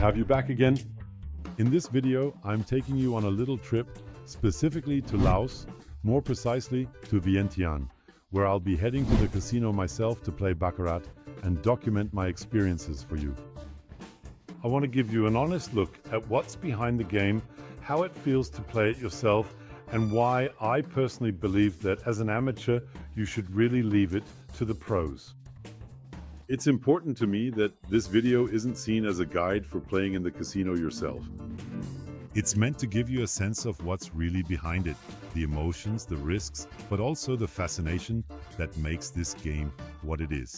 have you back again. In this video, I'm taking you on a little trip specifically to Laos, more precisely to Vientiane, where I'll be heading to the casino myself to play Baccarat and document my experiences for you. I want to give you an honest look at what's behind the game, how it feels to play it yourself, and why I personally believe that as an amateur, you should really leave it to the pros. It's important to me that this video isn't seen as a guide for playing in the casino yourself. It's meant to give you a sense of what's really behind it, the emotions, the risks, but also the fascination that makes this game what it is.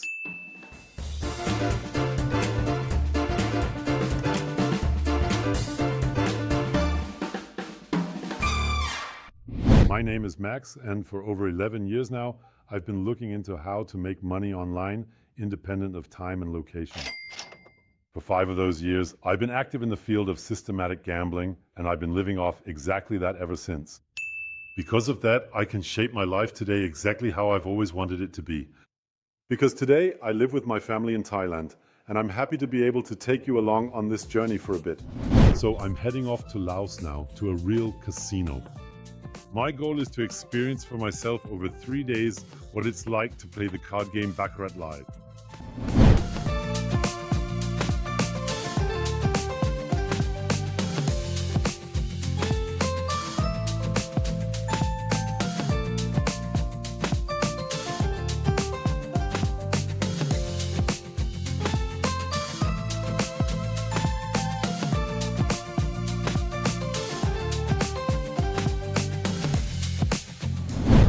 My name is Max, and for over 11 years now, I've been looking into how to make money online independent of time and location. For 5 of those years, I've been active in the field of systematic gambling, and I've been living off exactly that ever since. Because of that, I can shape my life today exactly how I've always wanted it to be. Because today, I live with my family in Thailand, and I'm happy to be able to take you along on this journey for a bit. So I'm heading off to Laos now, to a real casino. My goal is to experience for myself over 3 days what it's like to play the card game Baccarat live.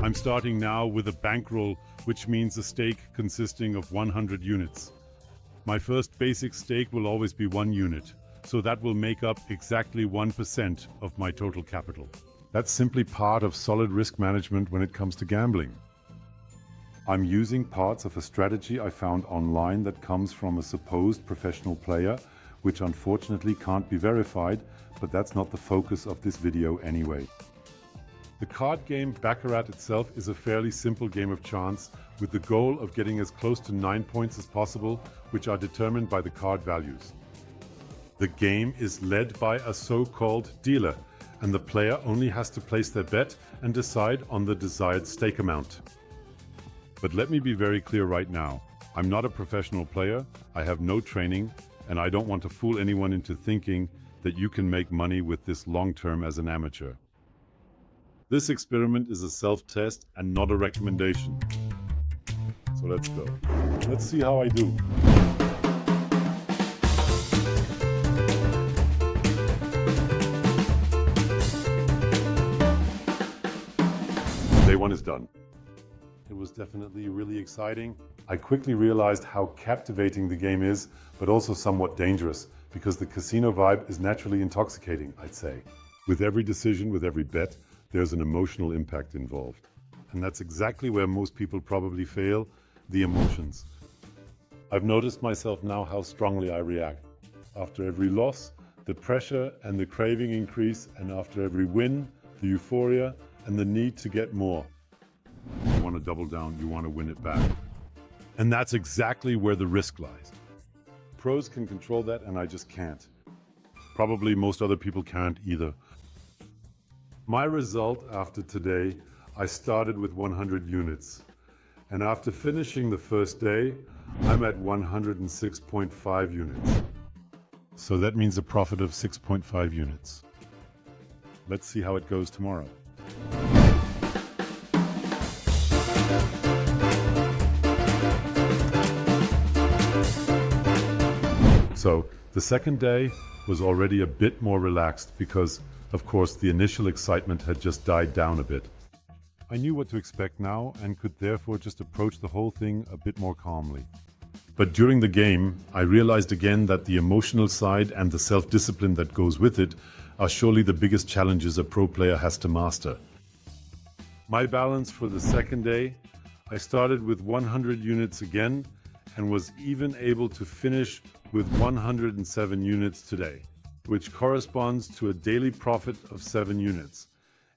I'm starting now with a bankroll, which means a stake consisting of 100 units. My first basic stake will always be 1 unit, so that will make up exactly 1% of my total capital. That's simply part of solid risk management when it comes to gambling. I'm using parts of a strategy I found online that comes from a supposed professional player, which unfortunately can't be verified, but that's not the focus of this video anyway. The card game Baccarat itself is a fairly simple game of chance with the goal of getting as close to 9 points as possible, which are determined by the card values. The game is led by a so-called dealer, and the player only has to place their bet and decide on the desired stake amount. But let me be very clear right now. I'm not a professional player, I have no training, and I don't want to fool anyone into thinking that you can make money with this long-term as an amateur. This experiment is a self-test and not a recommendation. So let's go. Let's see how I do. Day 1 is done. It was definitely really exciting. I quickly realized how captivating the game is, but also somewhat dangerous, because the casino vibe is naturally intoxicating, I'd say. With every decision, with every bet, there's an emotional impact involved. And that's exactly where most people probably fail, the emotions. I've noticed myself now how strongly I react. After every loss, the pressure and the craving increase, and after every win, the euphoria and the need to get more. You want to double down, you want to win it back. And that's exactly where the risk lies. Pros can control that, and I just can't. Probably most other people can't either. My result after today, I started with 100 units. And after finishing the first day, I'm at 106.5 units. So that means a profit of 6.5 units. Let's see how it goes tomorrow. So the second day was already a bit more relaxed because, of course, the initial excitement had just died down a bit. I knew what to expect now and could therefore just approach the whole thing a bit more calmly. But during the game, I realized again that the emotional side and the self-discipline that goes with it are surely the biggest challenges a pro player has to master. My balance for the second day, I started with 100 units again and was even able to finish with 107 units today, which corresponds to a daily profit of 7 units,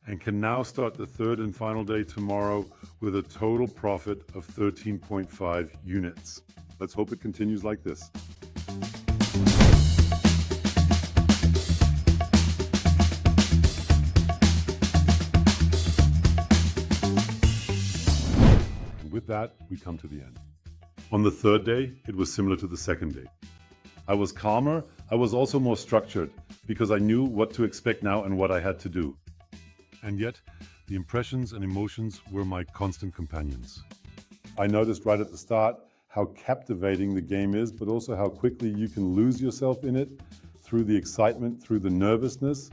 and can now start the third and final day tomorrow with a total profit of 13.5 units. Let's hope it continues like this. with that, we come to the end. On the third day, it was similar to the second day. I was calmer, I was also more structured, because I knew what to expect now and what I had to do. And yet, the impressions and emotions were my constant companions. I noticed right at the start how captivating the game is, but also how quickly you can lose yourself in it through the excitement, through the nervousness.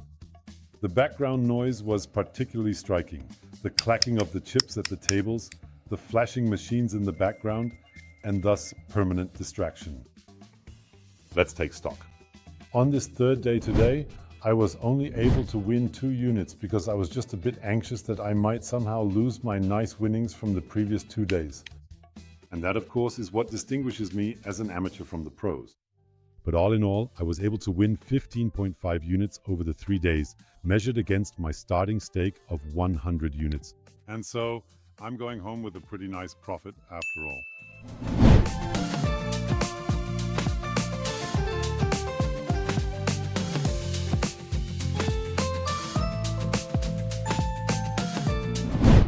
The background noise was particularly striking. The clacking of the chips at the tables, the flashing machines in the background, and thus permanent distraction. Let's take stock. On this third day today, I was only able to win 2 units because I was just a bit anxious that I might somehow lose my nice winnings from the previous 2 days. And that, of course, is what distinguishes me as an amateur from the pros. But all in all, I was able to win 15.5 units over the 3 days, measured against my starting stake of 100 units. And so, I'm going home with a pretty nice profit after all.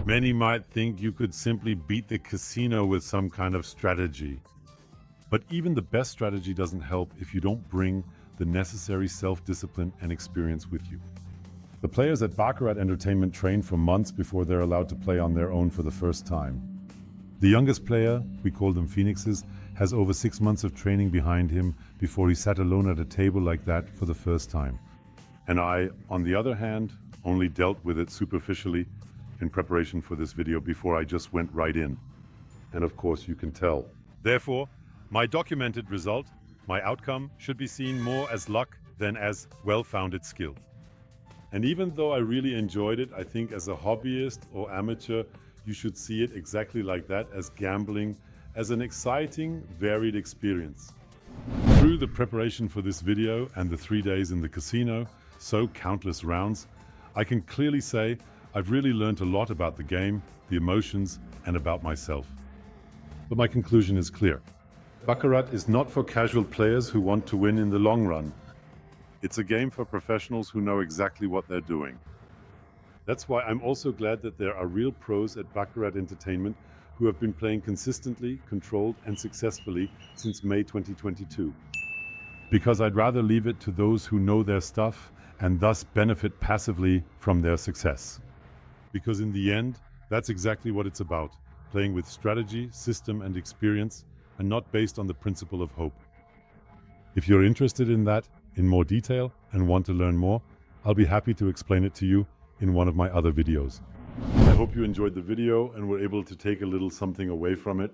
Many might think you could simply beat the casino with some kind of strategy. But even the best strategy doesn't help if you don't bring the necessary self-discipline and experience with you. The players at Baccarat Entertainment train for months before they're allowed to play on their own for the first time. The youngest player, we call them Phoenixes, has over 6 months of training behind him before he sat alone at a table like that for the first time. And I, on the other hand, only dealt with it superficially in preparation for this video before I just went right in. And of course you can tell. Therefore, my documented result, my outcome, should be seen more as luck than as well-founded skill. And even though I really enjoyed it, I think as a hobbyist or amateur, you should see it exactly like that, as gambling, as an exciting, varied experience. Through the preparation for this video and the 3 days in the casino, so countless rounds, I can clearly say I've really learned a lot about the game, the emotions, and about myself. But my conclusion is clear. Baccarat is not for casual players who want to win in the long run. It's a game for professionals who know exactly what they're doing. That's why I'm also glad that there are real pros at Baccarat Entertainment who have been playing consistently, controlled, and successfully since May 2022. Because I'd rather leave it to those who know their stuff and thus benefit passively from their success. Because in the end, that's exactly what it's about, playing with strategy, system, and experience, and not based on the principle of hope. If you're interested in that in more detail and want to learn more, I'll be happy to explain it to you in one of my other videos. I hope you enjoyed the video and were able to take a little something away from it.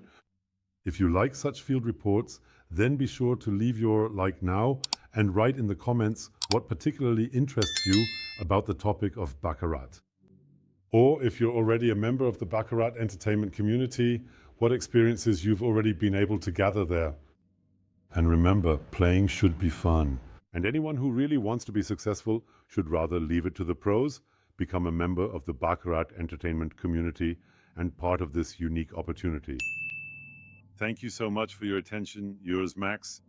If you like such field reports, then be sure to leave your like now and write in the comments what particularly interests you about the topic of Baccarat. Or if you're already a member of the Baccarat Entertainment community, what experiences you've already been able to gather there. And remember, playing should be fun. And anyone who really wants to be successful should rather leave it to the pros, become a member of the Baccarat Entertainment community, and part of this unique opportunity. Thank you so much for your attention. Yours, Max.